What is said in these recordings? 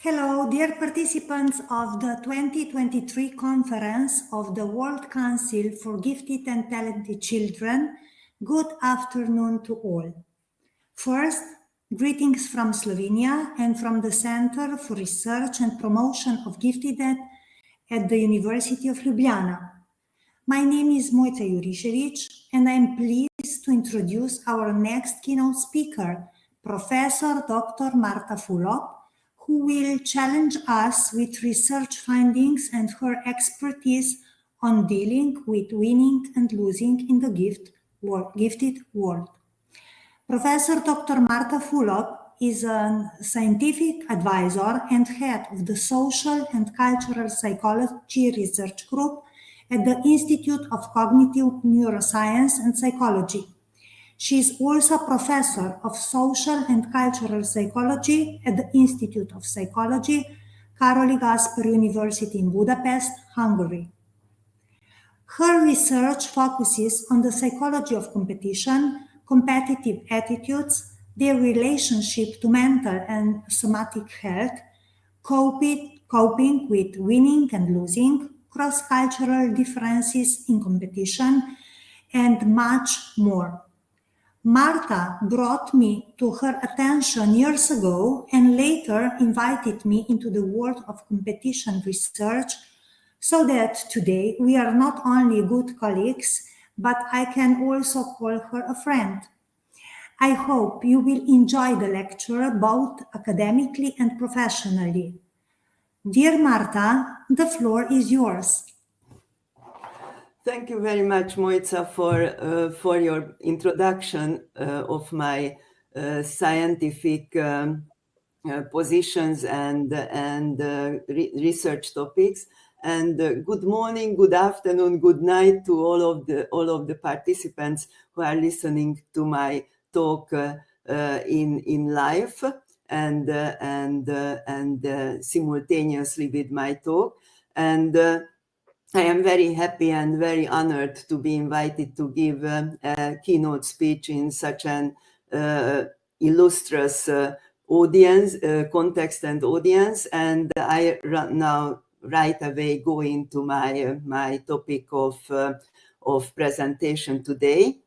Hello, dear participants of the 2023 conference of the World Council for Gifted and Talented Children. Good afternoon to all. First, greetings from Slovenia and from the Center for Research and Promotion of Giftedness at the University of Ljubljana. My name is Mojca Jurišević, and I am pleased to introduce our next keynote speaker, Professor Dr. Márta Fülöp, who will challenge us with research findings and her expertise on dealing with winning and losing in the gifted world. Professor Dr. Márta Fülöp is a scientific advisor and head of the Social and Cultural Psychology Research Group at the Institute of Cognitive Neuroscience and Psychology. She is also a professor of social and cultural psychology at the Institute of Psychology, Károly Gáspár University in Budapest, Hungary. Her research focuses on the psychology of competition, competitive attitudes, their relationship to mental and somatic health, coping with winning and losing, cross-cultural differences in competition, and much more. Márta brought me to her attention years ago and later invited me into the world of competition research, so that today we are not only good colleagues, but I can also call her a friend. I hope you will enjoy the lecture both academically and professionally. Dear Márta, the floor is yours. Thank you very much, Mojca, for your introduction of my scientific positions and research topics. And good morning, good afternoon, good night to all of the participants who are listening to my talk in live and simultaneously with my talk. And I am very happy and very honored to be invited to give a keynote speech in such an illustrious audience, context and audience. And I now right away go into my topic of presentation today.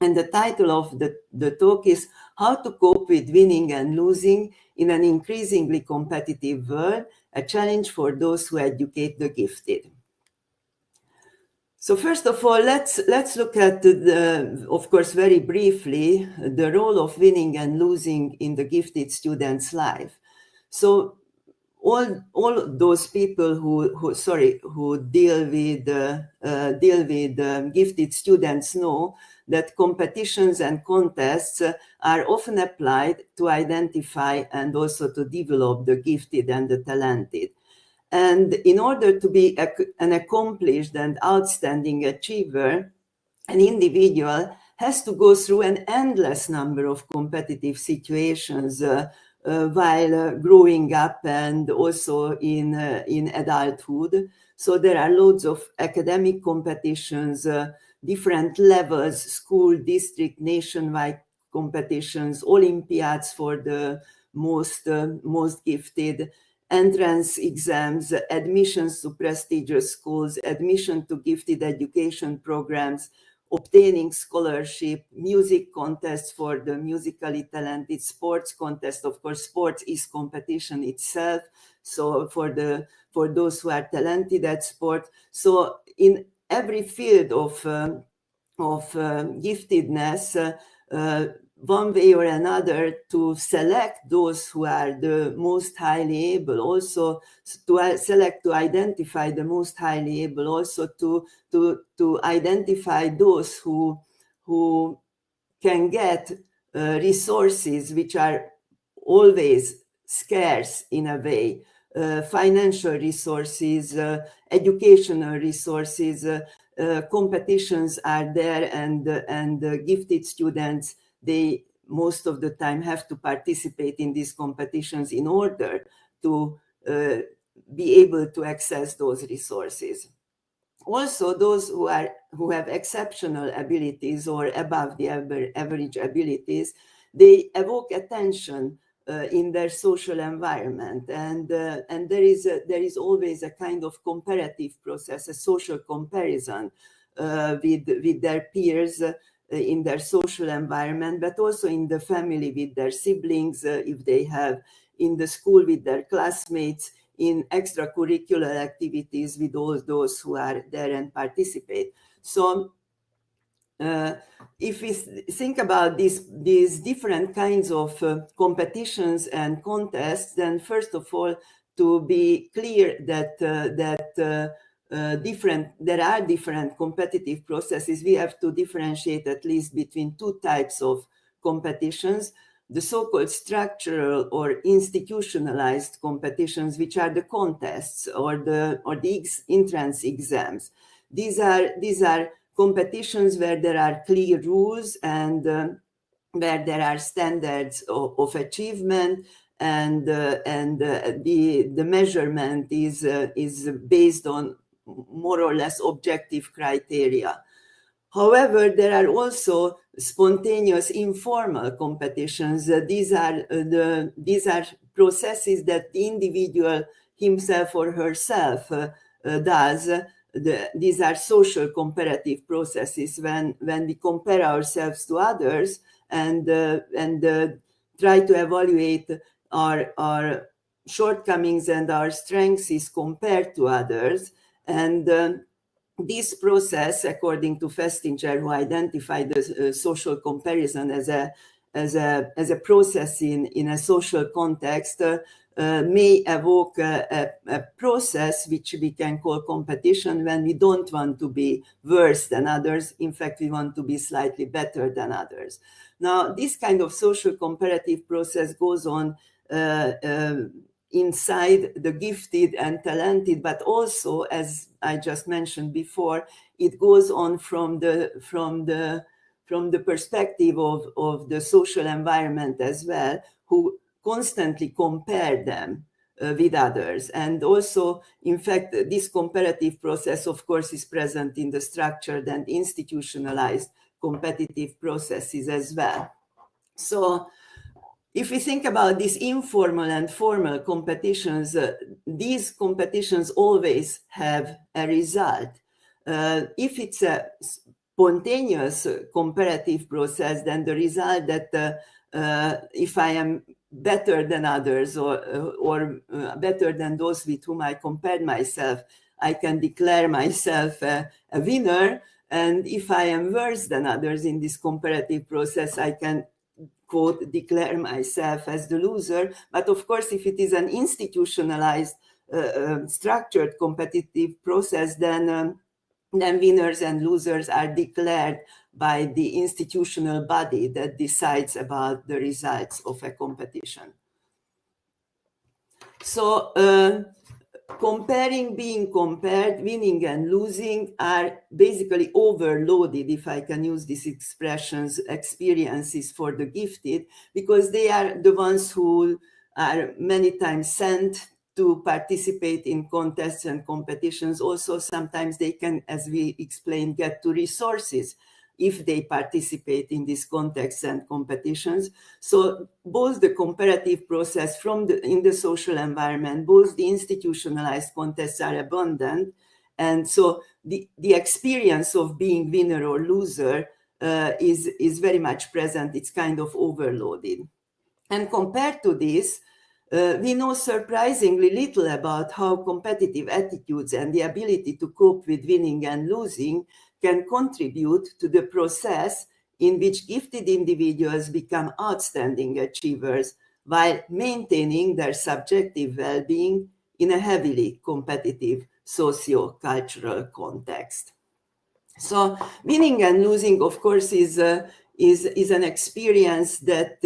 And the title of the talk is How to Cope with Winning and Losing in an Increasingly Competitive World, a Challenge for Those Who Educate the Gifted. So first of all, let's look at of course, very briefly, the role of winning and losing in the gifted student's life. So all those people who deal with gifted students know that competitions and contests are often applied to identify and also to develop the gifted and the talented. And in order to be an accomplished and outstanding achiever, an individual has to go through an endless number of competitive situations while growing up and also in adulthood. So there are loads of academic competitions, different levels, school, district, nationwide competitions, Olympiads for the most gifted, entrance exams, admissions to prestigious schools, admission to gifted education programs, obtaining scholarship, music contests for the musically talented, sports contest. Of course, sports is competition itself. So for those who are talented at sport. So in every field of giftedness, one way or another, to select those who are the most highly able, also to identify the most highly able, also to identify those who can get resources which are always scarce in a way, financial resources, educational resources, competitions are there, and gifted students, they most of the time have to participate in these competitions in order to be able to access those resources. Also, those who have exceptional abilities or above the average abilities, they evoke attention in their social environment, and there is always a kind of comparative process, a social comparison with their peers in their social environment, but also in the family with their siblings, if they have, in the school with their classmates, in extracurricular activities with all those who are there and participate. So if we think about these different kinds of competitions and contests, then first of all, to be clear that there are different competitive processes, we have to differentiate at least between two types of competitions: the so-called structural or institutionalized competitions, which are the contests or the entrance exams. These are competitions where there are clear rules and where there are standards of achievement, and the measurement is based on more or less objective criteria. However, there are also spontaneous informal competitions. These are processes that the individual himself or herself does. These are social comparative processes when we compare ourselves to others and try to evaluate our shortcomings and our strengths is compared to others. And this process, according to Festinger, who identified the social comparison as a process in a social context, may evoke a process which we can call competition when we don't want to be worse than others. In fact, we want to be slightly better than others. Now, this kind of social comparative process goes on inside the gifted and talented, but also, as I just mentioned before, it goes on from the perspective of the social environment as well, who constantly compare them with others. And also, in fact, this comparative process, of course, is present in the structured and institutionalized competitive processes as well. So if we think about these informal and formal competitions, these competitions always have a result. If it's a spontaneous comparative process, then the result that if I am better than others or better than those with whom I compared myself, I can declare myself a winner. And if I am worse than others in this comparative process, I can, quote, declare myself as the loser. But of course, if it is an institutionalized, structured competitive process, then winners and losers are declared by the institutional body that decides about the results of a competition. So comparing, being compared, winning and losing are basically overloaded, if I can use these expressions, experiences for the gifted, because they are the ones who are many times sent to participate in contests and competitions. Also, sometimes they can, as we explained, get to resources if they participate in these contexts and competitions. So both the comparative process in the social environment, both the institutionalized contests are abundant. And so the experience of being winner or loser is very much present. It's kind of overloaded. And compared to this, we know surprisingly little about how competitive attitudes and the ability to cope with winning and losing can contribute to the process in which gifted individuals become outstanding achievers while maintaining their subjective well-being in a heavily competitive socio-cultural context. So winning and losing, of course, is an experience that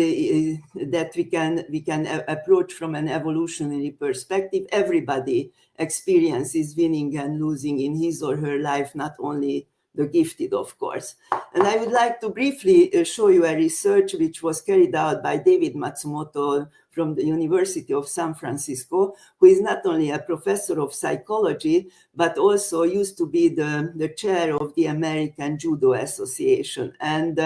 we can approach from an evolutionary perspective. Everybody experiences winning and losing in his or her life, not only the gifted, of course. And I would like to briefly show you a research which was carried out by David Matsumoto from the University of San Francisco, who is not only a professor of psychology, but also used to be the chair of the American Judo Association. And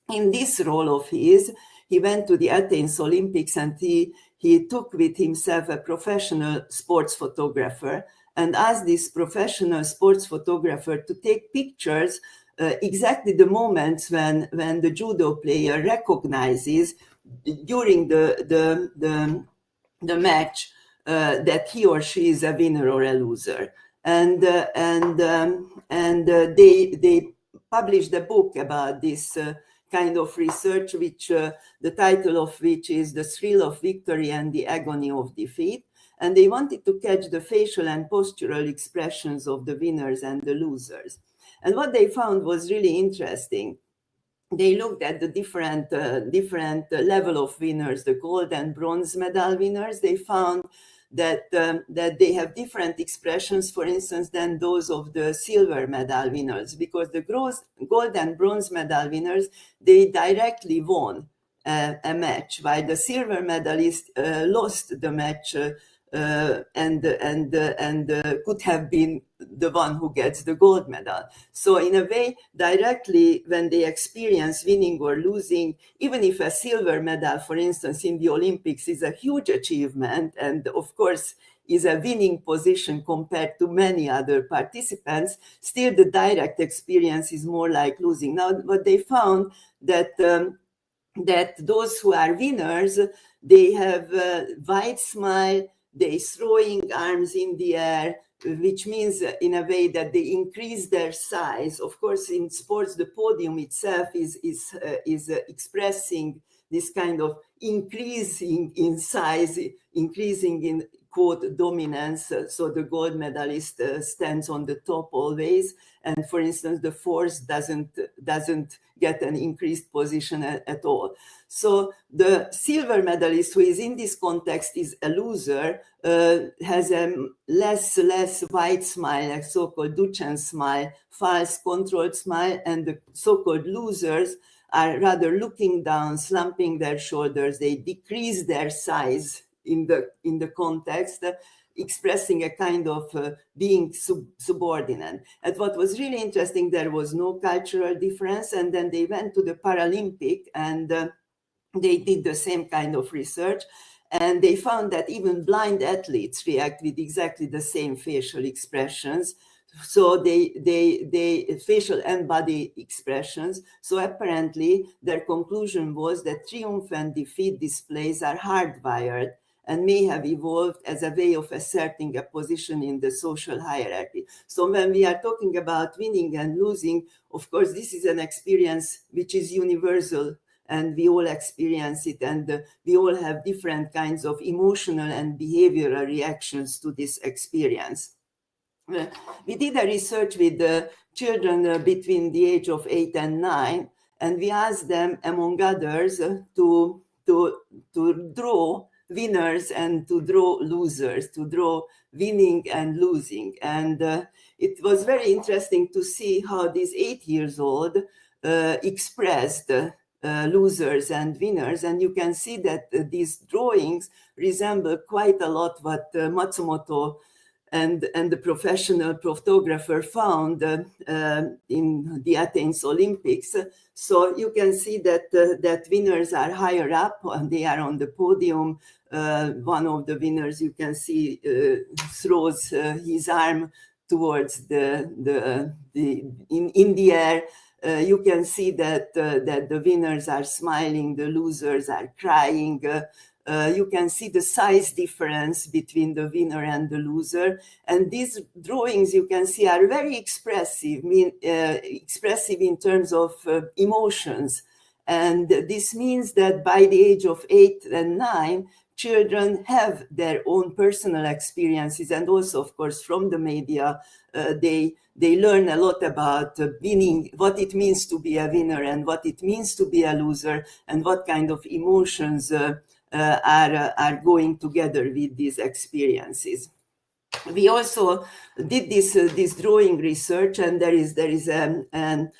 in this role of his, he went to the Athens Olympics, and he took with himself a professional sports photographer and asked this professional sports photographer to take pictures exactly the moments when the judo player recognizes during the match that he or she is a winner or a loser. And they published a book about this kind of research, which the title of which is The Thrill of Victory and the Agony of Defeat. And they wanted to catch the facial and postural expressions of the winners and the losers. And what they found was really interesting. They looked at the different level of winners, the gold and bronze medal winners. They found that they have different expressions, for instance, than those of the silver medal winners, because the gold and bronze medal winners, they directly won a match, while the silver medalist lost the match and could have been the one who gets the gold medal. So in a way, directly when they experience winning or losing, even if a silver medal, for instance, in the Olympics is a huge achievement, and of course is a winning position compared to many other participants, still the direct experience is more like losing. Now, what they found that those who are winners, they have a wide smile, they throwing arms in the air, which means in a way that they increase their size. Of course, in sports, the podium itself is expressing this kind of increasing in size, increasing in quote dominance. So the gold medalist stands on the top always, and for instance, the fourth doesn't get an increased position at all. So the silver medalist, who is in this context is a loser, has a less wide smile, a so-called Duchen's smile, false controlled smile, and the so-called losers are rather looking down, slumping their shoulders. They decrease their size in the context, expressing a kind of being subordinate. And what was really interesting, there was no cultural difference. And then they went to the Paralympic and they did the same kind of research. And they found that even blind athletes react with exactly the same facial expressions. So they facial and body expressions. So apparently their conclusion was that triumph and defeat displays are hardwired and may have evolved as a way of asserting a position in the social hierarchy. So when we are talking about winning and losing, of course, this is an experience which is universal, and we all experience it, and we all have different kinds of emotional and behavioral reactions to this experience. We did a research with the children between the age of 8 and 9, and we asked them, among others, to draw winners and to draw losers, to draw winning and losing. And it was very interesting to see how these 8-year-olds expressed losers and winners. And you can see that these drawings resemble quite a lot what Matsumoto and the professional photographer found in the Athens Olympics. So you can see that winners are higher up, and they are on the podium. One of the winners, you can see, throws his arm towards in the air. You can see that the winners are smiling, the losers are crying. You can see the size difference between the winner and the loser. And these drawings, you can see, are very expressive, expressive in terms of emotions. And this means that by the age of 8 and 9, children have their own personal experiences, and also, of course, from the media, they learn a lot about winning, what it means to be a winner and what it means to be a loser, and what kind of emotions are going together with these experiences. We also did this drawing research, and there is a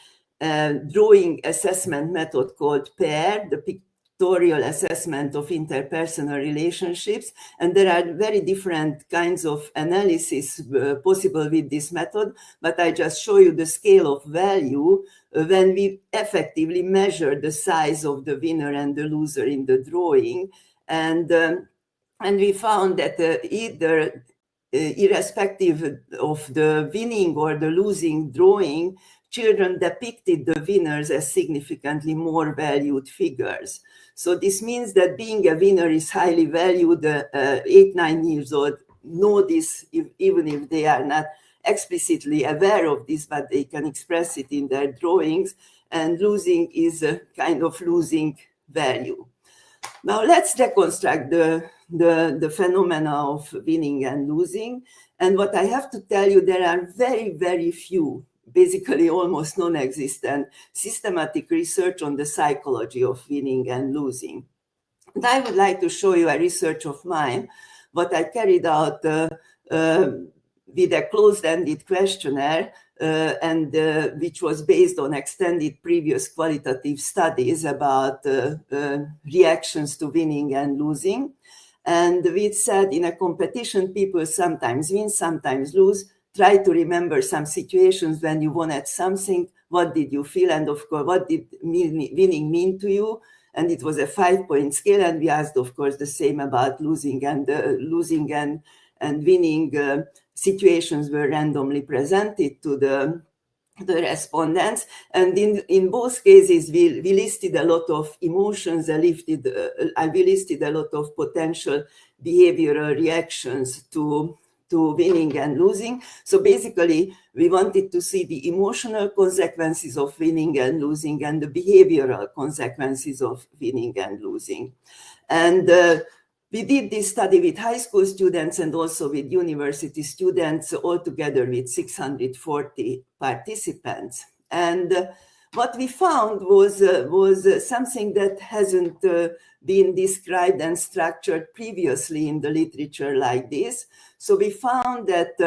drawing assessment method called PAIR, the multifactorial assessment of interpersonal relationships, and there are very different kinds of analysis possible with this method, but I just show you the scale of value when we effectively measure the size of the winner and the loser in the drawing. And we found that either irrespective of the winning or the losing drawing, children depicted the winners as significantly more valued figures. So this means that being a winner is highly valued. 8-9 years old know this, even if they are not explicitly aware of this, but they can express it in their drawings, and losing is a kind of losing value. Now let's deconstruct the phenomena of winning and losing. And what I have to tell you, there are very, very few, basically almost non-existent, systematic research on the psychology of winning and losing. And I would like to show you a research of mine, what I carried out with a closed-ended questionnaire, which was based on extended previous qualitative studies about reactions to winning and losing. And we said in a competition, people sometimes win, sometimes lose. Try to remember some situations when you won at something. What did you feel? And of course, what did winning mean to you? And it was a 5-point scale. And we asked, of course, the same about losing and winning. Situations were randomly presented to the respondents, and in both cases we listed a lot of emotions. We listed a lot of potential behavioral reactions to winning and losing. So basically we wanted to see the emotional consequences of winning and losing and the behavioral consequences of winning and losing. And we did this study with high school students and also with university students, altogether with 640 participants. And what we found was something that hasn't been described and structured previously in the literature like this. So we found that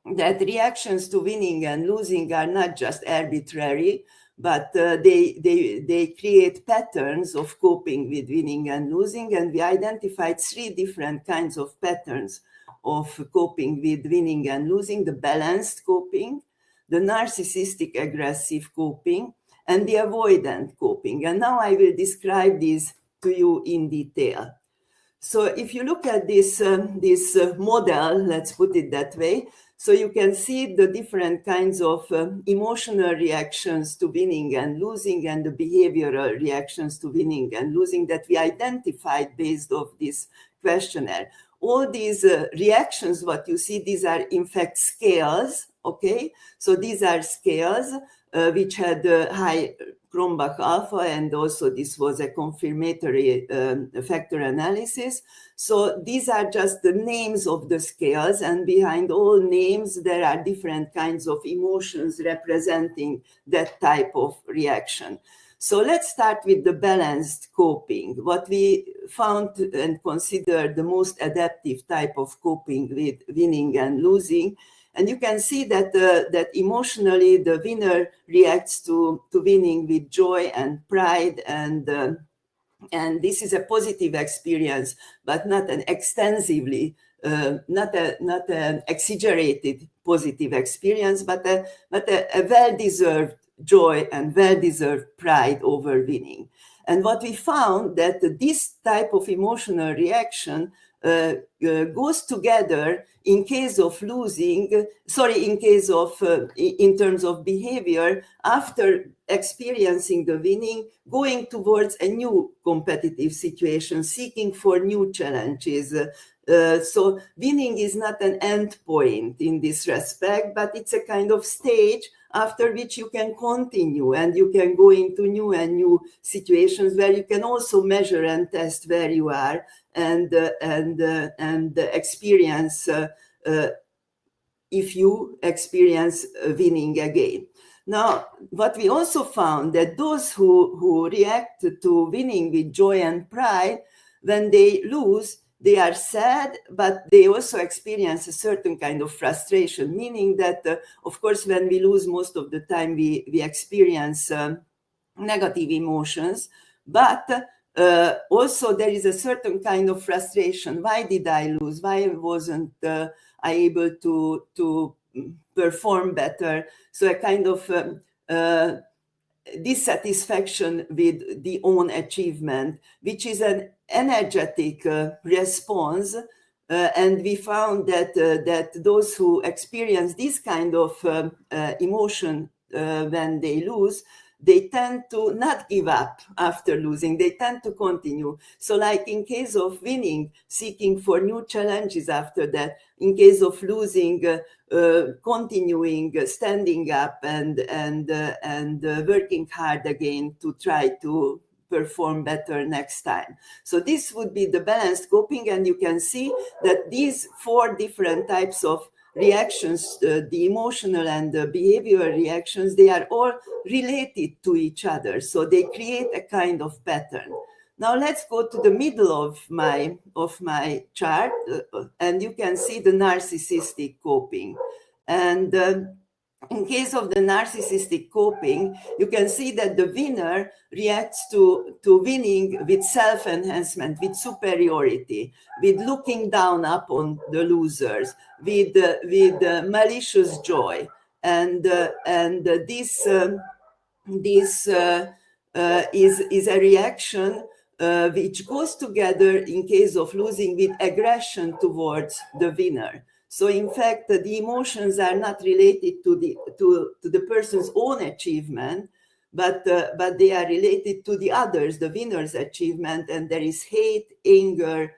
reactions to winning and losing are not just arbitrary, but they create patterns of coping with winning and losing. And we identified 3 different kinds of patterns of coping with winning and losing: the balanced coping, the narcissistic aggressive coping, and the avoidant coping. And now I will describe these to you in detail. So if you look at this model, let's put it that way, so you can see the different kinds of emotional reactions to winning and losing and the behavioral reactions to winning and losing that we identified based off this questionnaire. All these reactions, what you see, these are in fact scales, okay? So these are scales which had high Cronbach alpha, and also this was a confirmatory factor analysis. So these are just the names of the scales, and behind all names there are different kinds of emotions representing that type of reaction. So let's start with the balanced coping. What we found and considered the most adaptive type of coping with winning and losing. And you can see that that emotionally the winner reacts to winning with joy and pride, and this is a positive experience, but not an extensively, not an exaggerated positive experience, but a well-deserved joy and well-deserved pride over winning. And what we found that this type of emotional reaction goes together in case of losing, in terms of behavior, after experiencing the winning, going towards a new competitive situation, seeking for new challenges. So winning is not an end point in this respect, but it's a kind of stage after which you can continue and you can go into new situations where you can also measure and test where you are and experience if you experience winning again. Now, what we also found that those who react to winning with joy and pride, when they lose, they are sad, but they also experience a certain kind of frustration, meaning that, of course, when we lose, most of the time we experience negative emotions, but also there is a certain kind of frustration. Why did I lose? Why wasn't I able to perform better? So a kind of dissatisfaction with the own achievement, which is an energetic response. And we found that those who experience this kind of emotion when they lose, they tend to not give up after losing. They tend to continue. So like in case of winning, seeking for new challenges after that. In case of losing, continuing, standing up and working hard again to try to perform better next time. So this would be the balanced coping, and you can see that these 4 different types of reactions, the emotional and the behavioral reactions, they are all related to each other. So they create a kind of pattern. Now let's go to the middle of my chart, and you can see the narcissistic coping. And in case of the narcissistic coping, you can see that the winner reacts to winning with self-enhancement, with superiority, with looking down upon the losers, with malicious joy. And this is a reaction which goes together in case of losing with aggression towards the winner. So in fact, the emotions are not related to the person's own achievement, but they are related to the others, the winner's achievement, and there is hate, anger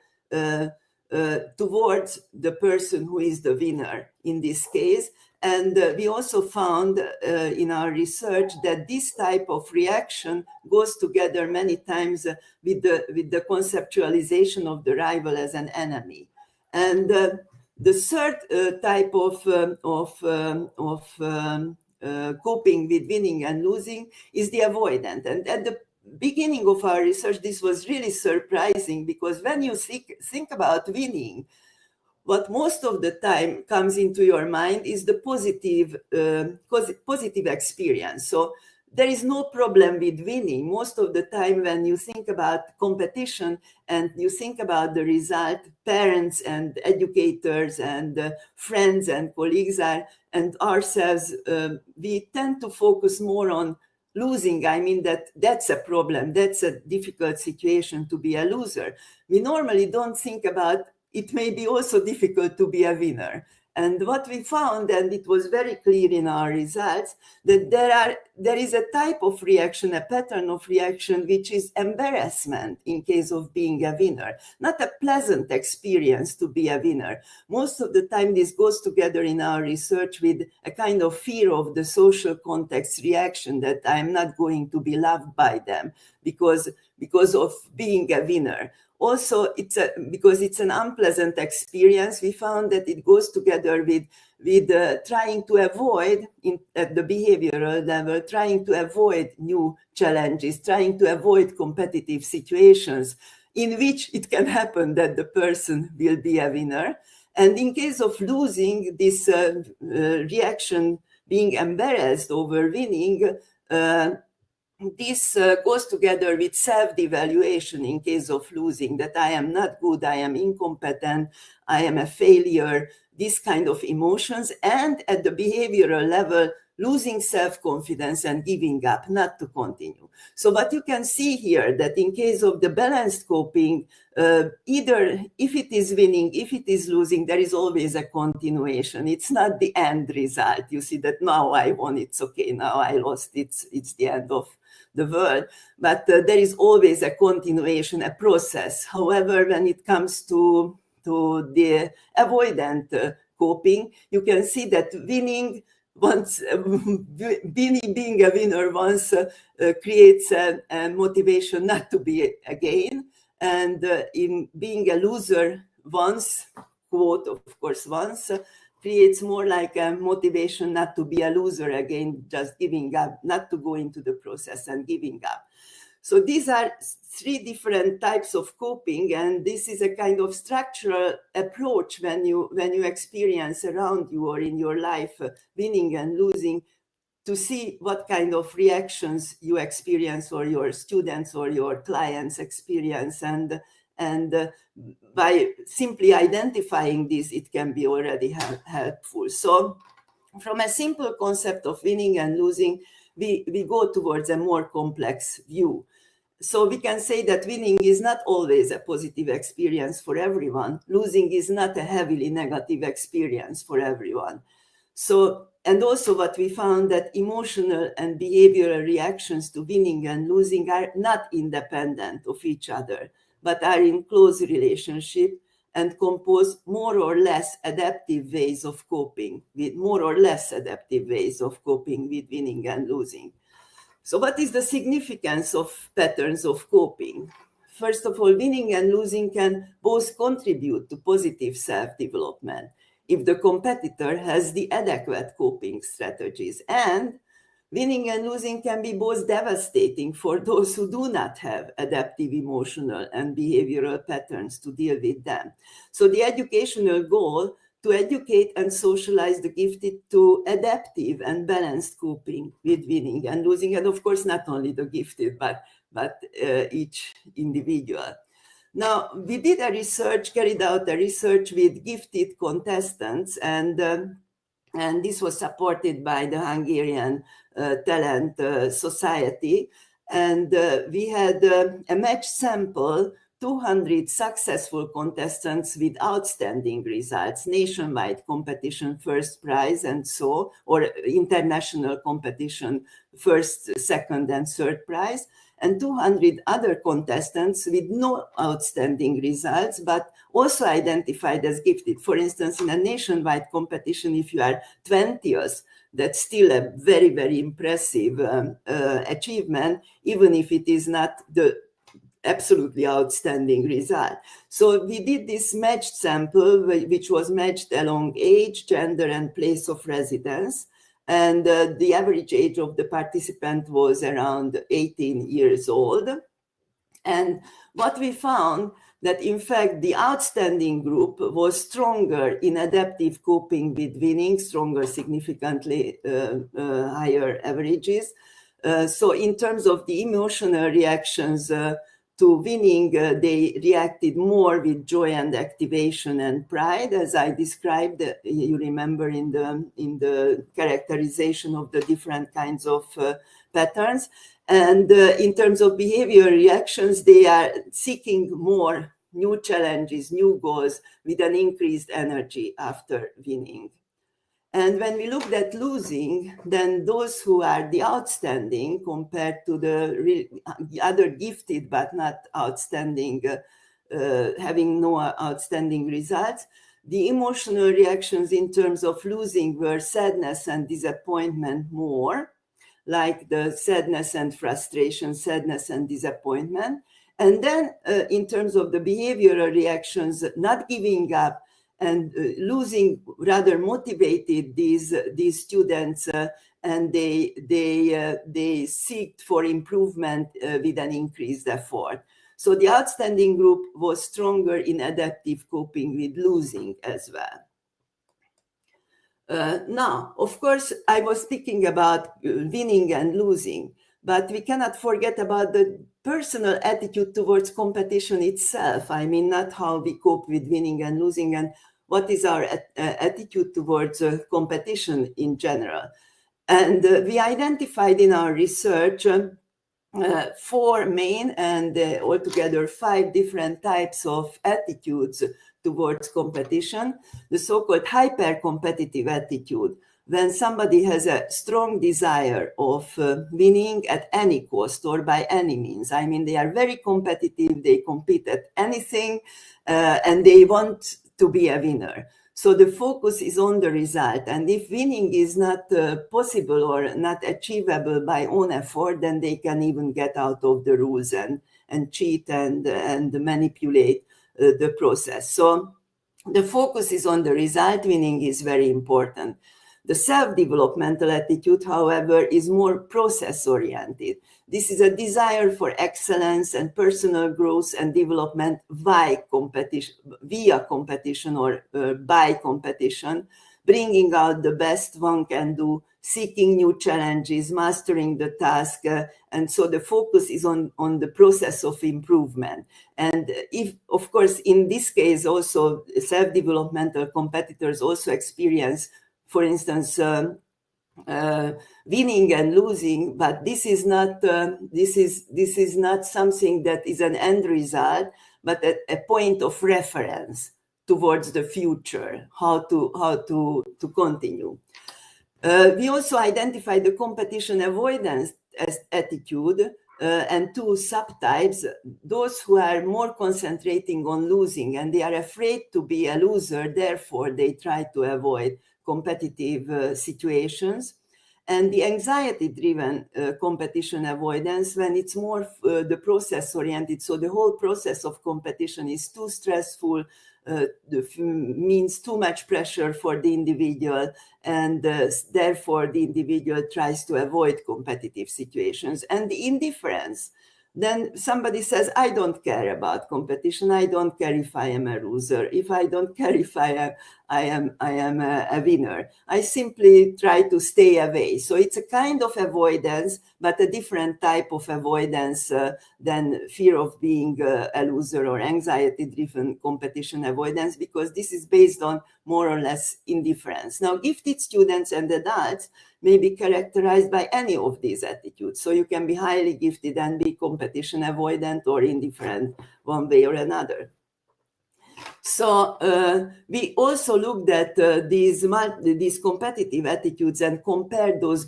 towards the person who is the winner in this case. And we also found in our research that this type of reaction goes together many times with the conceptualization of the rival as an enemy. And the third type of coping with winning and losing is the avoidant. And at the beginning of our research, this was really surprising, because when you think about winning, what most of the time comes into your mind is the positive experience. So there is no problem with winning. Most of the time when you think about competition and you think about the result, parents and educators and friends and colleagues and ourselves, we tend to focus more on losing. I mean, that's a problem. That's a difficult situation to be a loser. We normally don't think about it may be also difficult to be a winner. And what we found, and it was very clear in our results, that there is a type of reaction, a pattern of reaction, which is embarrassment in case of being a winner, not a pleasant experience to be a winner. Most of the time, this goes together in our research with a kind of fear of the social context reaction, that I'm not going to be loved by them because of being a winner. Also, because it's an unpleasant experience, we found that it goes together with trying to avoid, at the behavioral level, trying to avoid new challenges, trying to avoid competitive situations in which it can happen that the person will be a winner. And in case of losing, this reaction, being embarrassed over winning, this goes together with self-devaluation in case of losing, that I am not good, I am incompetent, I am a failure, this kind of emotions. And at the behavioral level, losing self-confidence and giving up, not to continue. So what you can see here, that in case of the balanced coping, either if it is winning, if it is losing, there is always a continuation. It's not the end result. You see that now I won, it's okay, now I lost, it's the end of the world. But there is always a continuation, a process. However, when it comes to the avoidant coping, you can see that winning once, being a winner once creates a motivation not to be again. And in being a loser once, quote, of course, once, creates more like a motivation not to be a loser again, just giving up, not to go into the process and giving up. So these are 3 different types of coping, and this is a kind of structural approach when you experience around you or in your life winning and losing. to see what kind of reactions you experience or your students or your clients experience. And by simply identifying this, it can be already helpful. So from a simple concept of winning and losing, we go towards a more complex view. So we can say that winning is not always a positive experience for everyone. Losing is not a heavily negative experience for everyone. So, and also what we found that emotional and behavioral reactions to winning and losing are not independent of each other, but are in close relationship and compose more or less adaptive ways of coping with winning and losing. So what is the significance of patterns of coping? First of all, winning and losing can both contribute to positive self-development if the competitor has the adequate coping strategies. And winning and losing can be both devastating for those who do not have adaptive emotional and behavioral patterns to deal with them. So the educational goal to educate and socialize the gifted to adaptive and balanced coping with winning and losing, and of course not only the gifted, but each individual. Now, we carried out a research with gifted contestants, and this was supported by the Hungarian Talent Society. And we had a matched sample, 200 successful contestants with outstanding results, nationwide competition first prize or international competition first, second, and third prize, and 200 other contestants with no outstanding results, but also identified as gifted. For instance, in a nationwide competition, if you are 20th, that's still a very, very impressive achievement, even if it is not the absolutely outstanding result. So we did this matched sample, which was matched along age, gender, and place of residence. And the average age of the participant was around 18 years old. And what we found that, in fact, the outstanding group was stronger in adaptive coping with winning, significantly higher averages. So in terms of the emotional reactions to winning, they reacted more with joy and activation and pride, as I described, you remember, in the characterization of the different kinds of patterns. And in terms of behavior reactions, they are seeking more new challenges, new goals, with an increased energy after winning. And when we looked at losing, then those who are the outstanding compared to the other gifted but not outstanding, having no outstanding results, the emotional reactions in terms of losing were sadness and disappointment more, like the sadness and frustration, sadness and disappointment. And then in terms of the behavioral reactions, not giving up and losing rather motivated these students, and they seek for improvement with an increased effort. So the outstanding group was stronger in adaptive coping with losing as well. Now, of course, I was speaking about winning and losing, but we cannot forget about the personal attitude towards competition itself. I mean, not how we cope with winning and losing, and what is our attitude towards competition in general. And we identified in our research 4 main and altogether 5 different types of attitudes towards competition. The so-called hyper-competitive attitude, when somebody has a strong desire of winning at any cost or by any means. I mean, they are very competitive, they compete at anything, and they want to be a winner. So the focus is on the result. And if winning is not possible or not achievable by own effort, then they can even get out of the rules and cheat and manipulate the process. So the focus is on the result. Winning is very important. The self-developmental attitude, however, is more process-oriented. This is a desire for excellence and personal growth and development via competition or by competition, bringing out the best one can do seeking new challenges, mastering the task. And so the focus is on the process of improvement. And if, of course, in this case, also self-developmental competitors also experience, for instance, winning and losing, but this is not something that is an end result, but a point of reference towards the future, how to continue. We also identified the competition avoidance as attitude and two subtypes: those who are more concentrating on losing and they are afraid to be a loser, therefore they try to avoid competitive situations, and the anxiety-driven competition avoidance, when it's more the process-oriented, so the whole process of competition is too stressful, means too much pressure for the individual, and therefore the individual tries to avoid competitive situations. And the indifference, then somebody says, I don't care about competition. I don't care if I am a loser. If I don't care if I am a winner. I simply try to stay away. So it's a kind of avoidance, but a different type of avoidance than fear of being a loser or anxiety-driven competition avoidance, because this is based on more or less indifference. Now, gifted students and adults may be characterized by any of these attitudes. So you can be highly gifted and be competition avoidant or indifferent one way or another. So we also looked at these competitive attitudes and compared those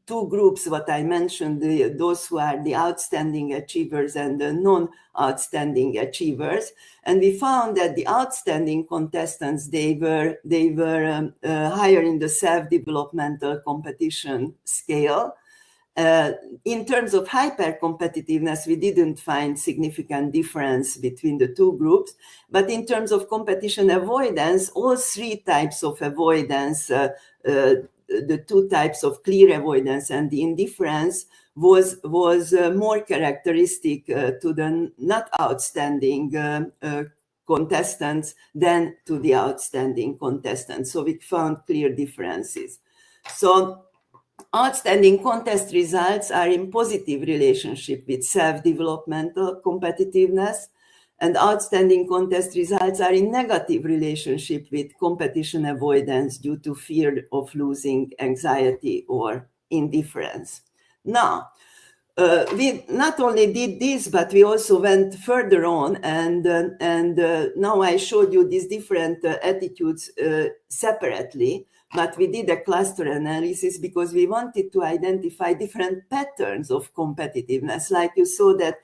two groups, what I mentioned, those who are the outstanding achievers and the non-outstanding achievers. And we found that the outstanding contestants, they were higher in the self-developmental competition scale. In terms of hyper-competitiveness, we didn't find significant difference between the two groups. But in terms of competition avoidance, all three types of avoidance, the two types of clear avoidance and the indifference, was more characteristic to the not outstanding contestants than to the outstanding contestants. So we found clear differences. So outstanding contest results are in positive relationship with self-developmental competitiveness, and outstanding contest results are in negative relationship with competition avoidance due to fear of losing, anxiety, or indifference. Now, we not only did this, but we also went further on, and now I showed you these different attitudes separately, but we did a cluster analysis because we wanted to identify different patterns of competitiveness. Like you saw that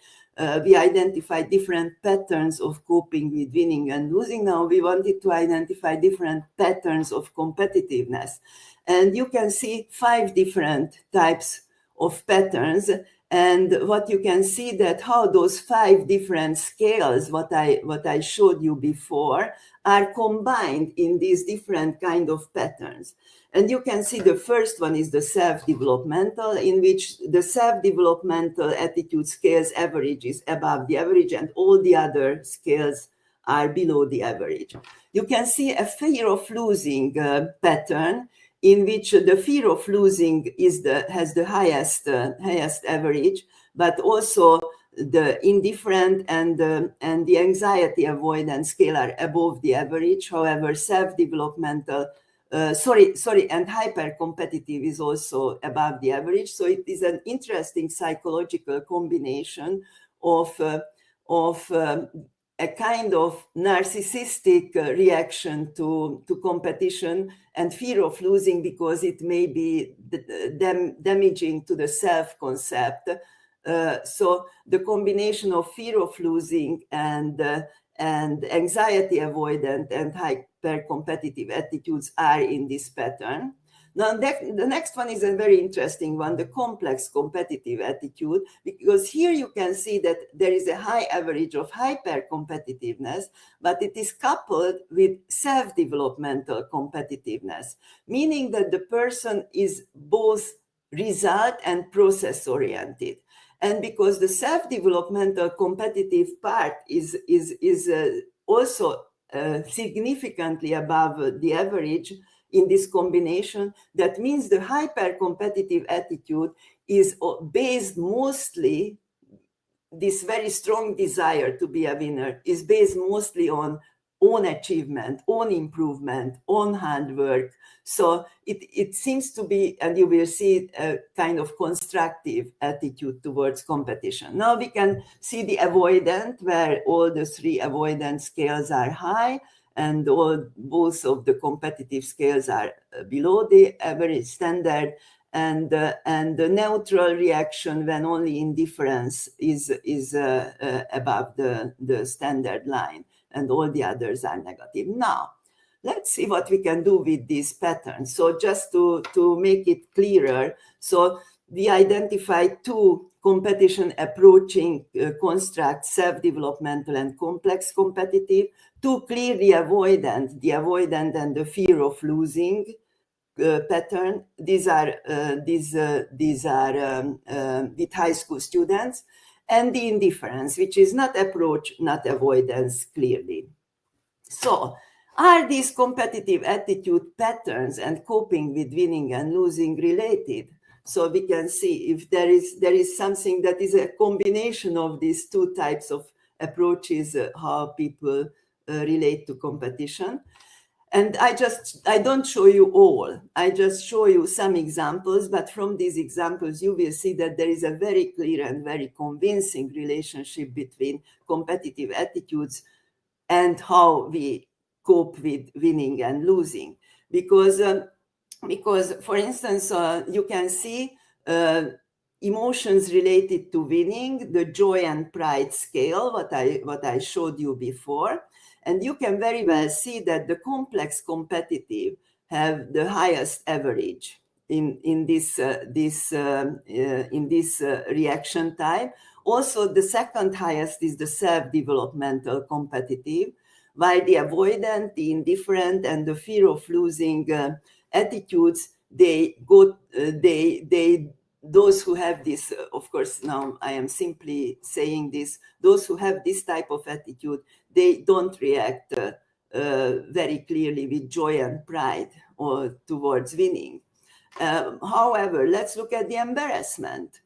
we identified different patterns of coping with winning and losing. Now we wanted to identify different patterns of competitiveness. And you can see 5 different types of patterns. And what you can see that how those 5 different scales, what I showed you before, are combined in these different kind of patterns. And you can see the first one is the self-developmental, in which the self-developmental attitude scales average is above the average and all the other scales are below the average. You can see a fear of losing pattern, in which the fear of losing has the highest average, but also the indifferent and the anxiety avoidance scale are above the average. However, self-developmental, and hyper-competitive is also above the average. So it is an interesting psychological combination of a kind of narcissistic reaction to competition and fear of losing, because it may be damaging to the self-concept. So the combination of fear of losing and anxiety avoidant and hyper-competitive attitudes are in this pattern. Now, the next one is a very interesting one, the complex competitive attitude, because here you can see that there is a high average of hyper-competitiveness, but it is coupled with self-developmental competitiveness, meaning that the person is both result and process-oriented. And because the self-developmental competitive part is also significantly above the average, in this combination. That means the hyper-competitive attitude is based mostly, this very strong desire to be a winner is based mostly on own achievement, own improvement, own hard work. So it seems to be, and you will see a kind of constructive attitude towards competition. Now we can see the avoidant, where all the three avoidant scales are high, and both of the competitive scales are below the average standard. And the neutral reaction, when only indifference is above the standard line, and all the others are negative. Now, let's see what we can do with these patterns. So just to make it clearer, so we identified two competition approaching constructs, self-developmental and complex competitive, two clearly avoidant, the avoidant and the fear of losing pattern. These are with high school students, and the indifference, which is not approach, not avoidance, clearly. So are these competitive attitude patterns and coping with winning and losing related? So we can see if there is something that is a combination of these two types of approaches, how people relate to competition. And I don't show you all, I just show you some examples, but from these examples, you will see that there is a very clear and very convincing relationship between competitive attitudes and how we cope with winning and losing. Because for instance, you can see emotions related to winning, the joy and pride scale, what I showed you before. And you can very well see that the complex competitive have the highest average in this reaction type. Also, the second highest is the self-developmental competitive, while the avoidant, the indifferent, and the fear of losing attitudes, those who have this, of course, now I am simply saying this, those who have this type of attitude, they don't react very clearly with joy and pride or towards winning. However, let's look at the embarrassment,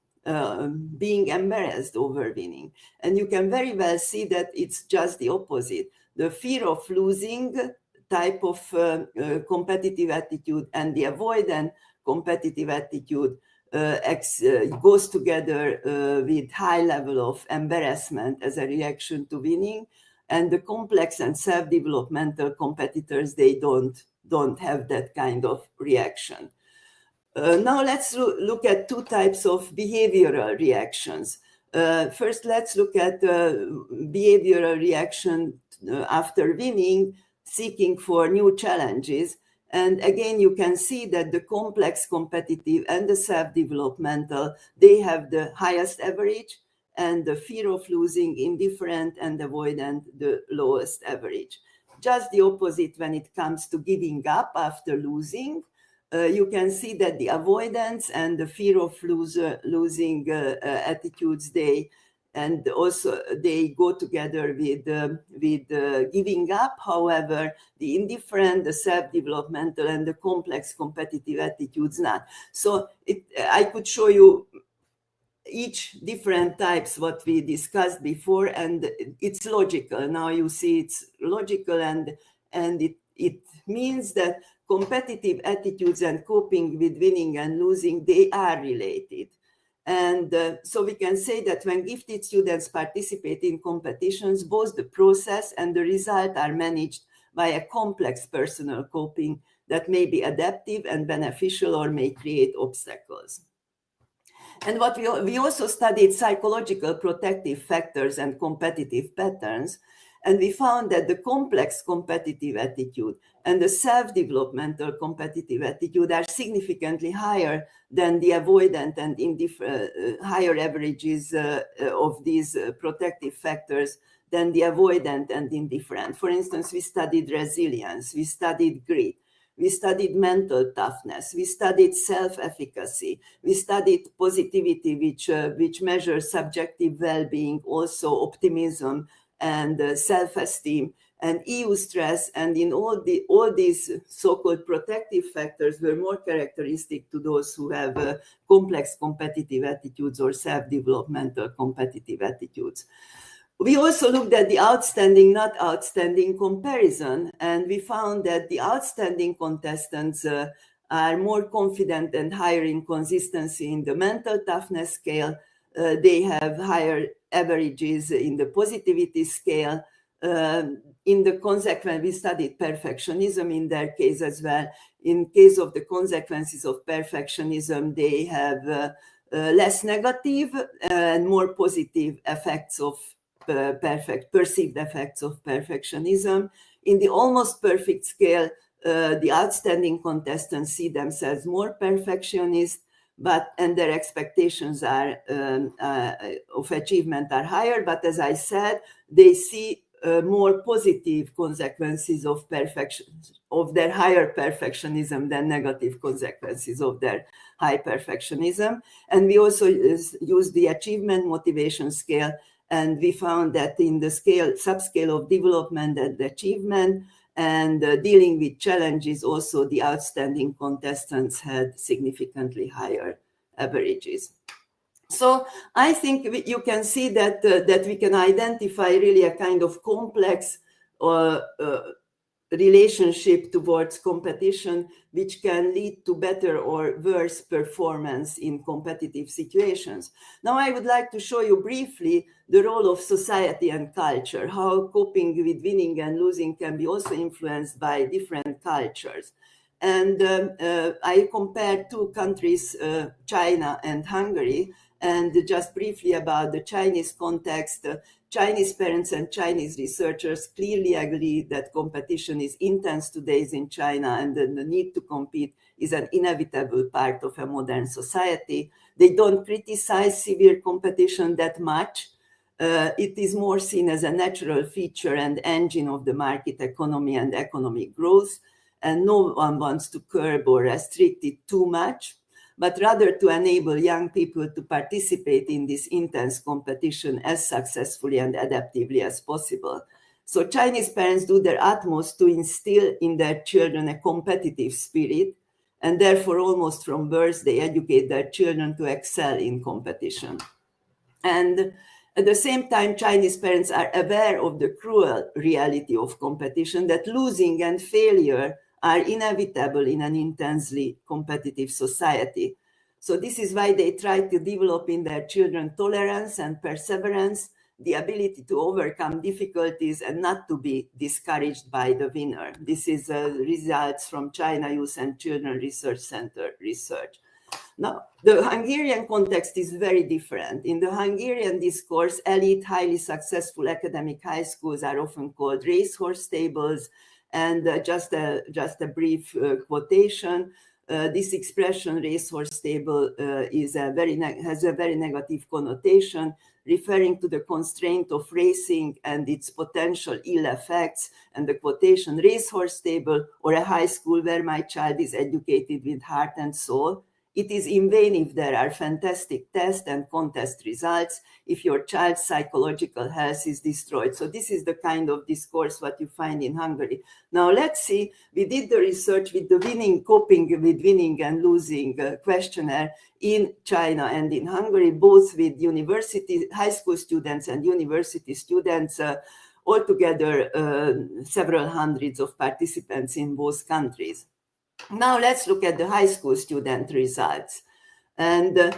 being embarrassed over winning. And you can very well see that it's just the opposite. The fear of losing type of competitive attitude and the avoidant competitive attitude goes together with high level of embarrassment as a reaction to winning, and the complex and self-developmental competitors, they don't have that kind of reaction. Now let's look at two types of behavioral reactions. First, let's look at behavioral reaction after winning, seeking for new challenges. And again, you can see that the complex competitive and the self-developmental, they have the highest average, and the fear of losing, indifferent, and avoidant, the lowest average. Just the opposite when it comes to giving up after losing. You can see that the avoidance and the fear of losing attitudes, they go together with giving up. However, the indifferent, the self-developmental, and the complex competitive attitudes not. So I could show you each different types what we discussed before, and it's logical. Now you see it's logical, and it means that competitive attitudes and coping with winning and losing, they are related. And so we can say that when gifted students participate in competitions, both the process and the result are managed by a complex personal coping that may be adaptive and beneficial or may create obstacles. And what we also studied psychological protective factors and competitive patterns, and we found that the complex competitive attitude and the self-developmental competitive attitude are significantly higher than the avoidant and higher averages of these protective factors than the avoidant and indifferent. For instance, we studied resilience, we studied grit, we studied mental toughness, we studied self-efficacy, we studied positivity, which measures subjective well-being, also optimism and self-esteem. and EU stress, and in all these so-called protective factors were more characteristic to those who have complex competitive attitudes or self-developmental competitive attitudes. We also looked at the outstanding, not outstanding comparison, and we found that the outstanding contestants are more confident and higher in consistency in the mental toughness scale. They have higher averages in the positivity scale. In the consequence, we studied perfectionism in their case as well. In case of the consequences of perfectionism, they have less negative and more positive effects of perceived effects of perfectionism. In the almost perfect scale, the outstanding contestants see themselves more perfectionist, and their expectations are of achievement are higher. But as I said, they see more positive consequences of their higher perfectionism than negative consequences of their high perfectionism. And we also use the achievement motivation scale, and we found that in the subscale of development and achievement and dealing with challenges, also the outstanding contestants had significantly higher averages. So I think you can see that we can identify really a kind of complex relationship towards competition, which can lead to better or worse performance in competitive situations. Now, I would like to show you briefly the role of society and culture, how coping with winning and losing can be also influenced by different cultures. And I compared two countries, China and Hungary, and just briefly about the Chinese context. Chinese parents and Chinese researchers clearly agree that competition is intense today in China, and the need to compete is an inevitable part of a modern society. They don't criticize severe competition that much. It is more seen as a natural feature and engine of the market economy and economic growth, and no one wants to curb or restrict it too much, but rather to enable young people to participate in this intense competition as successfully and adaptively as possible. So Chinese parents do their utmost to instill in their children a competitive spirit, and therefore almost from birth they educate their children to excel in competition. And at the same time, Chinese parents are aware of the cruel reality of competition, that losing and failure are inevitable in an intensely competitive society. So this is why they try to develop in their children tolerance and perseverance, the ability to overcome difficulties and not to be discouraged by the winner. This is results from China Youth and Children Research Center research. Now, the Hungarian context is very different. In the Hungarian discourse, elite, highly successful academic high schools are often called racehorse stables. And just a brief quotation, this expression, racehorse stable, has a very negative connotation, referring to the constraint of racing and its potential ill effects. And the quotation, racehorse stable or a high school where my child is educated with heart and soul. It is in vain if there are fantastic test and contest results, if your child's psychological health is destroyed. So this is the kind of discourse what you find in Hungary. Now let's see, we did the research with the coping with winning and losing questionnaire in China and in Hungary, both with university, high school students and university students, altogether several hundreds of participants in both countries. Now let's look at the high school student results. And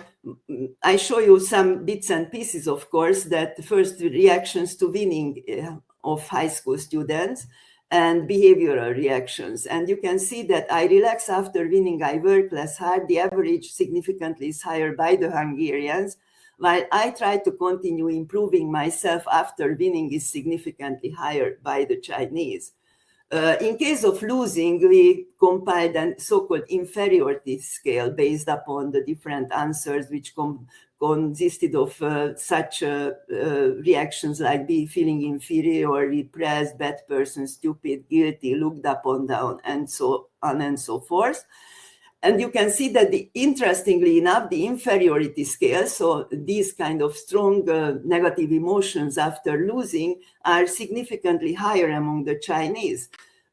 I show you some bits and pieces, of course, that first reactions to winning of high school students and behavioral reactions. And you can see that I relax after winning, I work less hard. The average significantly is higher by the Hungarians, while I try to continue improving myself after winning is significantly higher by the Chinese. In case of losing, we compiled a so-called inferiority scale based upon the different answers, which consisted of such reactions like feeling inferior, repressed, bad person, stupid, guilty, looked upon, down, and so on and so forth. And you can see that, interestingly enough, the inferiority scale, so these kind of strong negative emotions after losing, are significantly higher among the Chinese.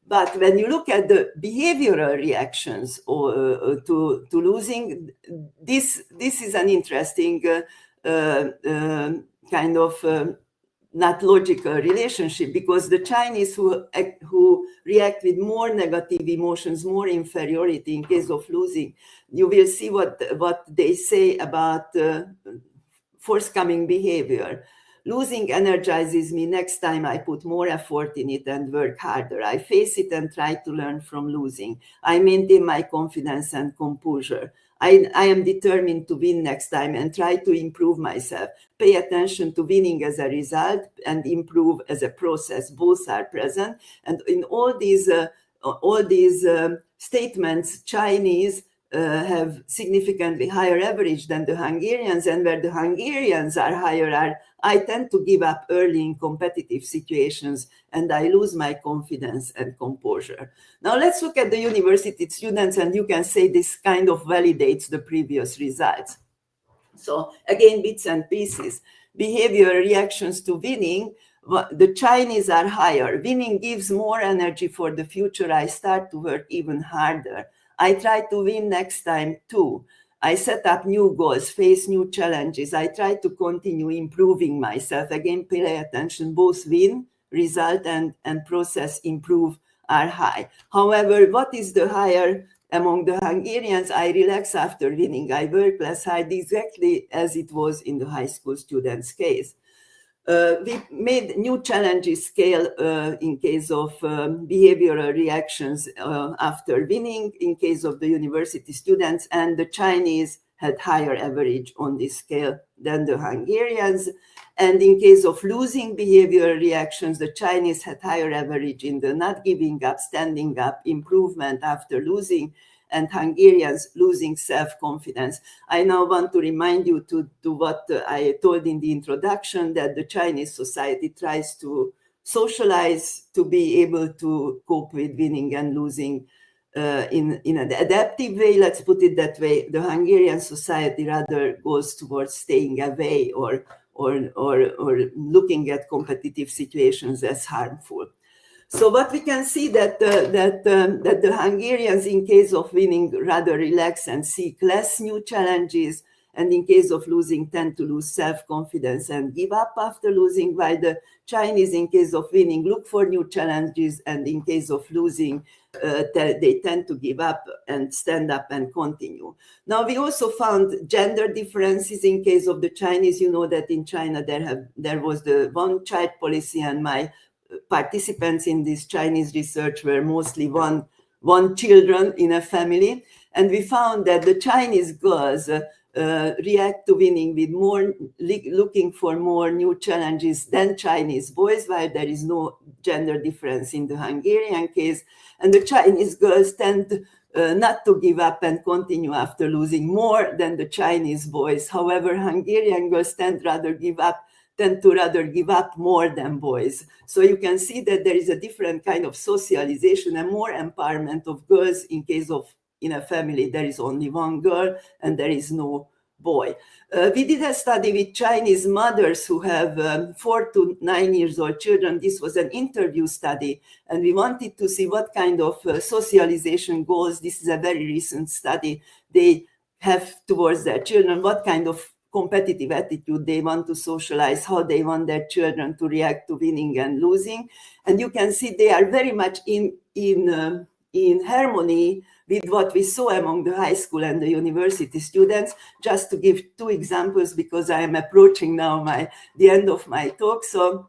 But when you look at the behavioral reactions to losing, this is an interesting kind of not logical relationship, because the Chinese who react with more negative emotions, more inferiority in case of losing, you will see what they say about forthcoming behavior. Losing energizes me. Next time I put more effort in it and work harder. I face it and try to learn from losing. I maintain my confidence and composure. I am determined to win next time and try to improve myself. Pay attention to winning as a result and improve as a process. Both are present. And in all these statements, Chinese have significantly higher average than the Hungarians, and where the Hungarians are higher, I tend to give up early in competitive situations and I lose my confidence and composure. Now let's look at the university students, and you can say this kind of validates the previous results. So again, bits and pieces. Behavioral reactions to winning, the Chinese are higher. Winning gives more energy for the future. I start to work even harder. I try to win next time too. I set up new goals, face new challenges. I try to continue improving myself. Again, pay attention, both win, result, and process improve are high. However, what is the higher among the Hungarians? I relax after winning. I work less hard, exactly as it was in the high school students' case. We made new challenges scale in case of behavioral reactions after winning, in case of the university students, and the Chinese had higher average on this scale than the Hungarians. And in case of losing behavioral reactions, the Chinese had higher average in the not giving up, standing up, improvement after losing, and Hungarians losing self-confidence. I now want to remind you to what I told in the introduction, that the Chinese society tries to socialize to be able to cope with winning and losing in an adaptive way, let's put it that way. The Hungarian society rather goes towards staying away or looking at competitive situations as harmful. So what we can see that the Hungarians, in case of winning, rather relax and seek less new challenges, and in case of losing, tend to lose self-confidence and give up after losing, while the Chinese, in case of winning, look for new challenges, and in case of losing, they tend to give up and stand up and continue. Now, we also found gender differences in case of the Chinese. You know that in China there was the one-child policy, and my participants in this Chinese research were mostly one children in a family, and we found that the Chinese girls react to winning with more looking for more new challenges than Chinese boys, while there is no gender difference in the Hungarian case. And the Chinese girls tend not to give up and continue after losing more than the Chinese boys. However, Hungarian girls tend to rather give up more than boys. So you can see that there is a different kind of socialization and more empowerment of girls in case of in a family there is only one girl and there is no boy. We did a study with Chinese mothers who have 4 to 9 years old children. This was an interview study, and we wanted to see what kind of socialization goals, this is a very recent study, they have towards their children, what kind of competitive attitude they want to socialize, how they want their children to react to winning and losing. And you can see they are very much in harmony with what we saw among the high school and the university students. Just to give 2 examples, because I am approaching now the end of my talk. So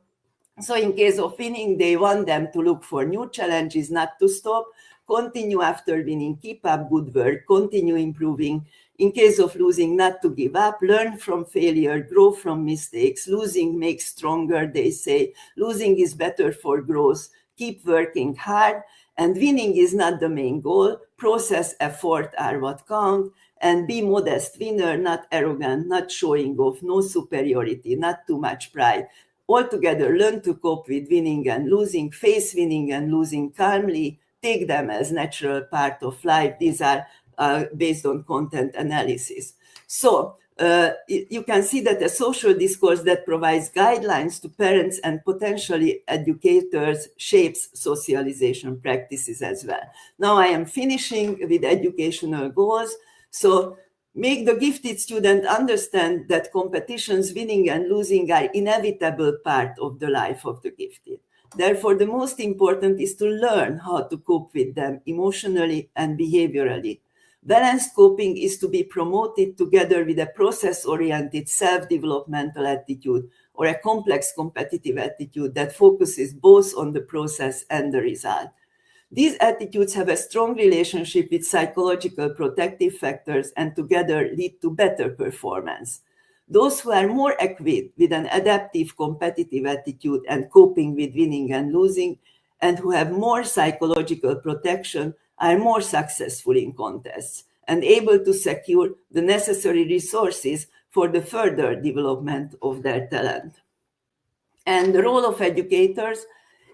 in case of winning, they want them to look for new challenges, not to stop, continue after winning, keep up good work, continue improving. In case of losing, not to give up, learn from failure, grow from mistakes. Losing makes stronger, they say. Losing is better for growth. Keep working hard. And winning is not the main goal. Process, effort are what count. And be modest winner, not arrogant, not showing off, no superiority, not too much pride. Altogether, learn to cope with winning and losing, face winning and losing calmly, take them as natural part of life. These are based on content analysis. So you can see that a social discourse that provides guidelines to parents and potentially educators shapes socialization practices as well. Now I am finishing with educational goals. So make the gifted student understand that competitions, winning and losing, are inevitable part of the life of the gifted. Therefore, the most important is to learn how to cope with them emotionally and behaviorally. Balanced coping is to be promoted together with a process-oriented self-developmental attitude or a complex competitive attitude that focuses both on the process and the result. These attitudes have a strong relationship with psychological protective factors and together lead to better performance. Those who are more equipped with an adaptive competitive attitude and coping with winning and losing, and who have more psychological protection, are more successful in contests and able to secure the necessary resources for the further development of their talent. And the role of educators,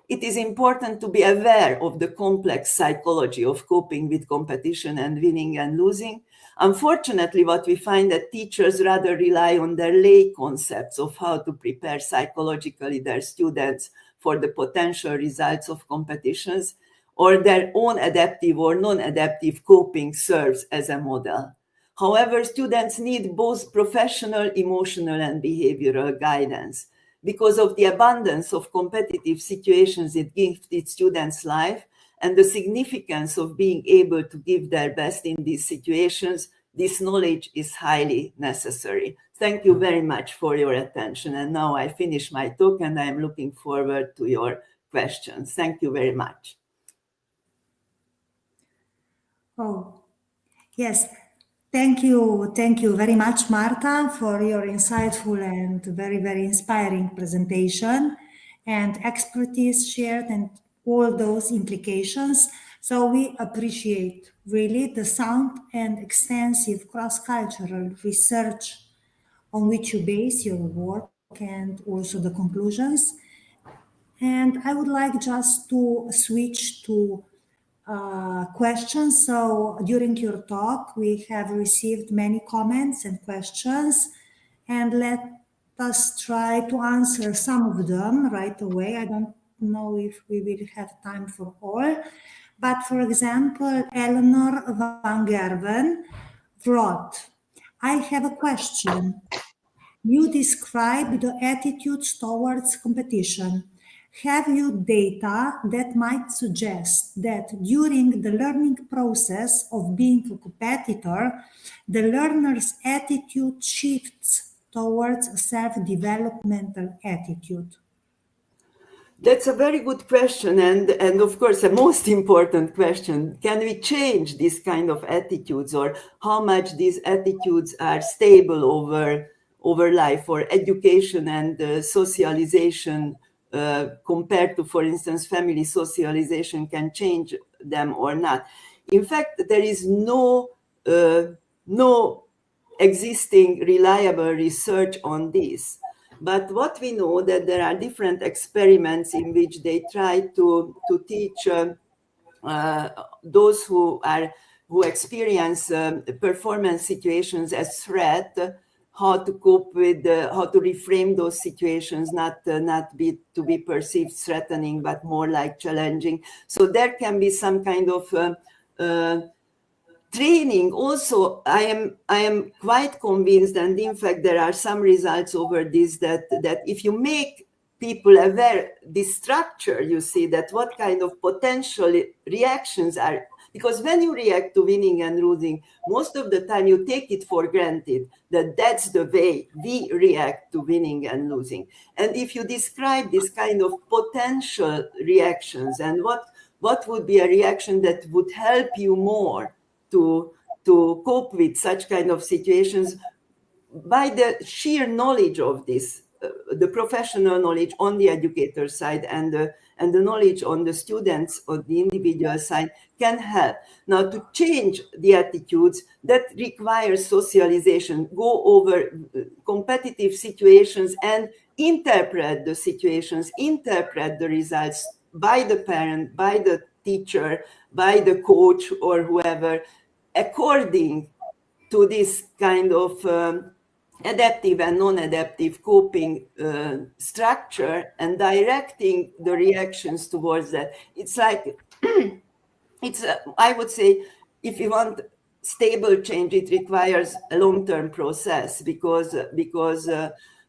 it is important to be aware of the complex psychology of coping with competition and winning and losing. Unfortunately, what we find that teachers rather rely on their lay concepts of how to prepare psychologically their students for the potential results of competitions, or their own adaptive or non-adaptive coping serves as a model. However, students need both professional, emotional, and behavioral guidance. Because of the abundance of competitive situations in gifted students' life and the significance of being able to give their best in these situations, this knowledge is highly necessary. Thank you very much for your attention. And now I finish my talk and I'm looking forward to your questions. Thank you very much. Oh, yes. Thank you. Thank you very much, Márta, for your insightful and very, very inspiring presentation and expertise shared and all those implications. So we appreciate really the sound and extensive cross-cultural research on which you base your work and also the conclusions. And I would like just to switch to questions. So during your talk, we have received many comments and questions, and let us try to answer some of them right away. I don't know if we will have time for all, but for example, Eleanor van Gerven wrote, I have a question. You describe the attitudes towards competition. Have you data that might suggest that during the learning process of being a competitor, the learner's attitude shifts towards a self-developmental attitude? That's a very good question, and of course, a most important question. Can we change this kind of attitudes, or how much these attitudes are stable over life, or education and socialization compared to, for instance, family socialization can change them or not? In fact, there is no existing reliable research on this. But what we know that there are different experiments in which they try to teach those who experience performance situations as threat, how to cope with, how to reframe those situations, not to be perceived threatening, but more like challenging. So there can be some kind of training. Also, I am quite convinced, and in fact there are some results over this, that if you make people aware this structure, you see that what kind of potential reactions are, because when you react to winning and losing, most of the time you take it for granted that that's the way we react to winning and losing. And if you describe this kind of potential reactions, and what would be a reaction that would help you more to cope with such kind of situations, by the sheer knowledge of this, the professional knowledge on the educator side and the knowledge on the students on the individual side can help. Now, to change the attitudes, that requires socialization, go over competitive situations and interpret the situations, interpret the results by the parent, by the teacher, by the coach or whoever, according to this kind of adaptive and non-adaptive coping structure and directing the reactions towards that. It's like, I would say, if you want stable change, it requires a long-term process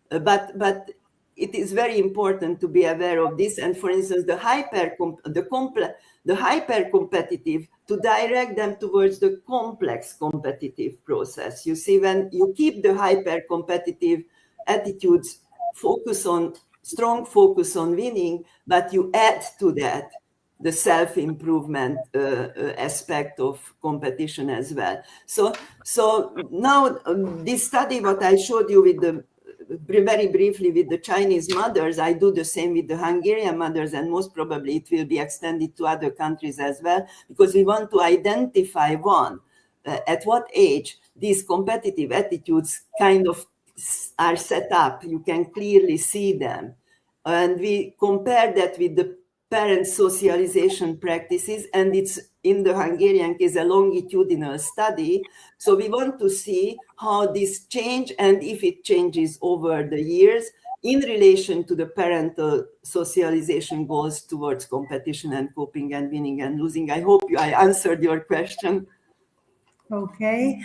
but it is very important to be aware of this. And for instance, the hyper-competitive, to direct them towards the complex competitive process. You see, when you keep the hyper-competitive attitudes, strong focus on winning, but you add to that the self-improvement aspect of competition as well. So now this study, what I showed you with very briefly with the Chinese mothers, I do the same with the Hungarian mothers, and most probably it will be extended to other countries as well, because we want to identify at what age these competitive attitudes kind of are set up. You can clearly see them. And we compare that with the parent socialization practices, and it's in the Hungarian case a longitudinal study. So we want to see how this change, and if it changes over the years in relation to the parental socialization goals towards competition and coping and winning and losing. I hope I answered your question. Okay,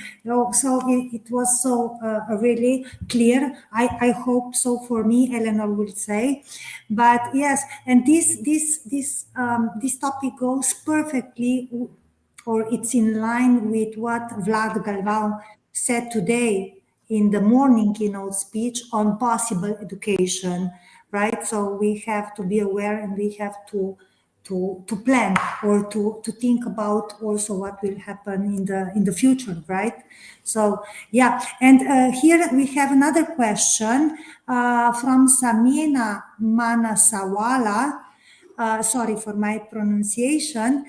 so it was so really clear. I hope so for me, Eleanor will say. But yes, and this topic goes perfectly, or it's in line with what Vlad Galvão said today in the morning keynote speech on possible education, right? So we have to be aware, and we have to plan, or to think about also what will happen in the future, right? So yeah, and here we have another question from Samina Manasawala. Sorry for my pronunciation.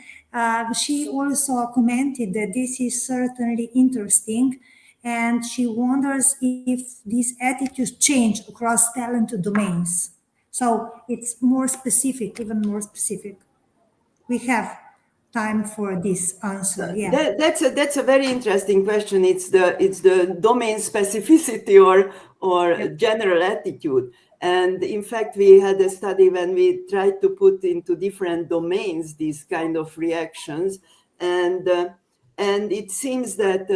She also commented that this is certainly interesting, and she wonders if these attitudes change across talent domains. So it's more specific, even more specific. We have time for this answer. Yeah, that's a very interesting question. It's the domain specificity or general attitude. And in fact, we had a study when we tried to put into different domains these kind of reactions, and it seems that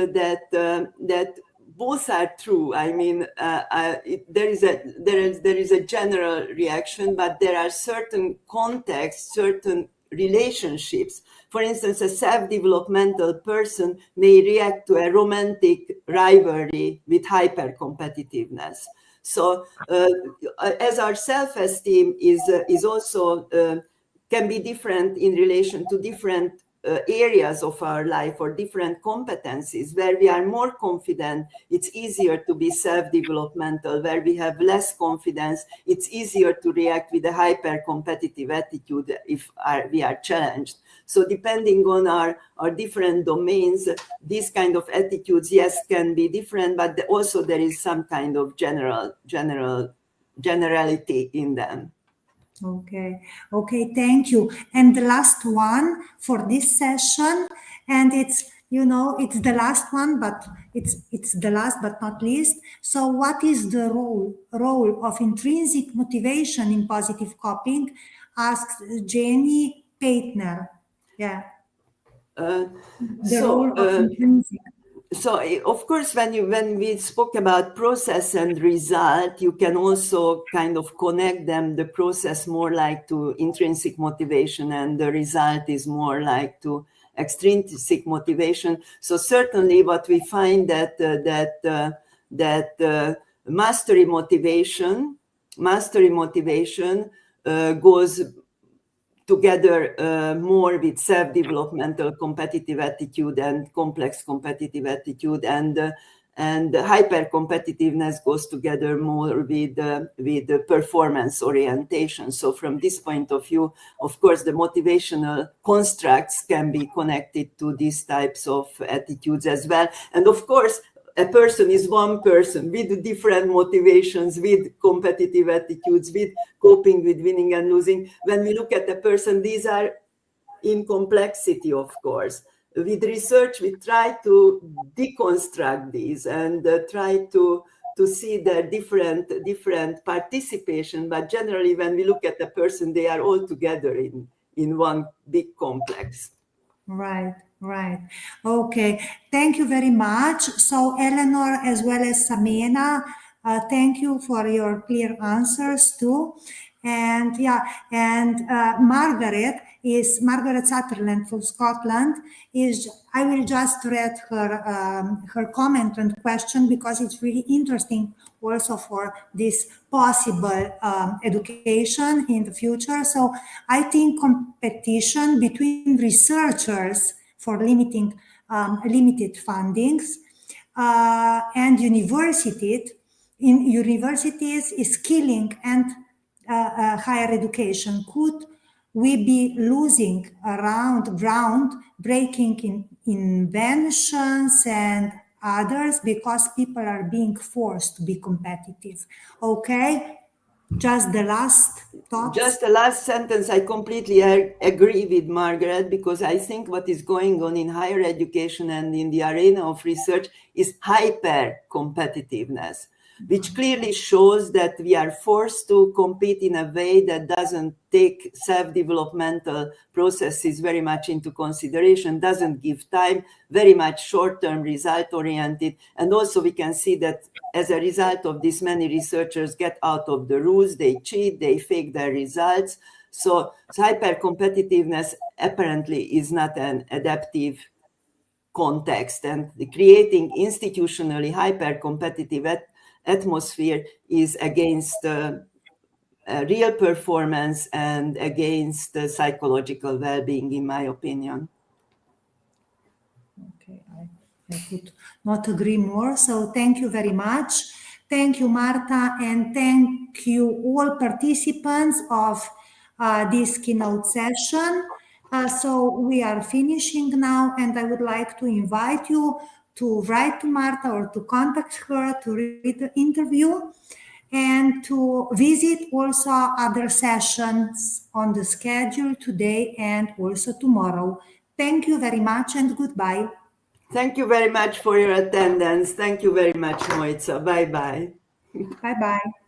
both are true. I mean, there is a general reaction, but there are certain contexts, certain relationships. For instance, a self-developmental person may react to a romantic rivalry with hyper-competitiveness. So as our self-esteem is also can be different in relation to different areas of our life or different competencies. Where we are more confident, it's easier to be self-developmental. Where we have less confidence, it's easier to react with a hyper-competitive attitude if we are challenged. So depending on our different domains, these kind of attitudes, yes, can be different, but also there is some kind of generality in them. Okay, thank you. And the last one for this session, and it's the last one, but it's the last but not least. So what is the role of intrinsic motivation in positive coping? Asks Jenny Paitner. Yeah. The role of intrinsic. So of course, when we spoke about process and result, you can also kind of connect them, the process more like to intrinsic motivation, and the result is more like to extrinsic motivation. So certainly what we find that mastery motivation goes together more with self-developmental competitive attitude and complex competitive attitude, and hyper-competitiveness goes together more with performance orientation. So from this point of view, of course, the motivational constructs can be connected to these types of attitudes as well. And of course, a person is one person with different motivations, with competitive attitudes, with coping with winning and losing. When we look at a person, these are in complexity, of course. with research, we try to deconstruct these and try to see the different participation. But generally, when we look at the person, they are all together in one big complex. Right, right. Okay, thank you very much. So Eleanor as well as Samena, thank you for your clear answers too. And yeah, and Margaret Sutherland from Scotland I will just read her comment and question because it's really interesting also for this possible education in the future. So I think competition between researchers for limited fundings and universities is killing and higher education. Could we be losing around ground-breaking inventions and others because people are being forced to be competitive? Okay, just the last thoughts. Just the last sentence, I completely agree with Margaret, because I think what is going on in higher education and in the arena of research is hyper competitiveness, which clearly shows that we are forced to compete in a way that doesn't take self-developmental processes very much into consideration, doesn't give time, very much short-term result-oriented. And also we can see that as a result of this, many researchers get out of the rules, they cheat, they fake their results. So hyper-competitiveness apparently is not an adaptive context, and creating institutionally hyper-competitive atmosphere is against real performance and against psychological well-being, in my opinion. Okay, I could not agree more. So thank you very much. Thank you, Márta, and thank you all participants of this keynote session. So we are finishing now, and I would like to invite you to write to Márta or to contact her to read the interview and to visit also other sessions on the schedule today and also tomorrow. Thank you very much and goodbye. Thank you very much for your attendance. Thank you very much, Mojca. Bye-bye. Bye-bye.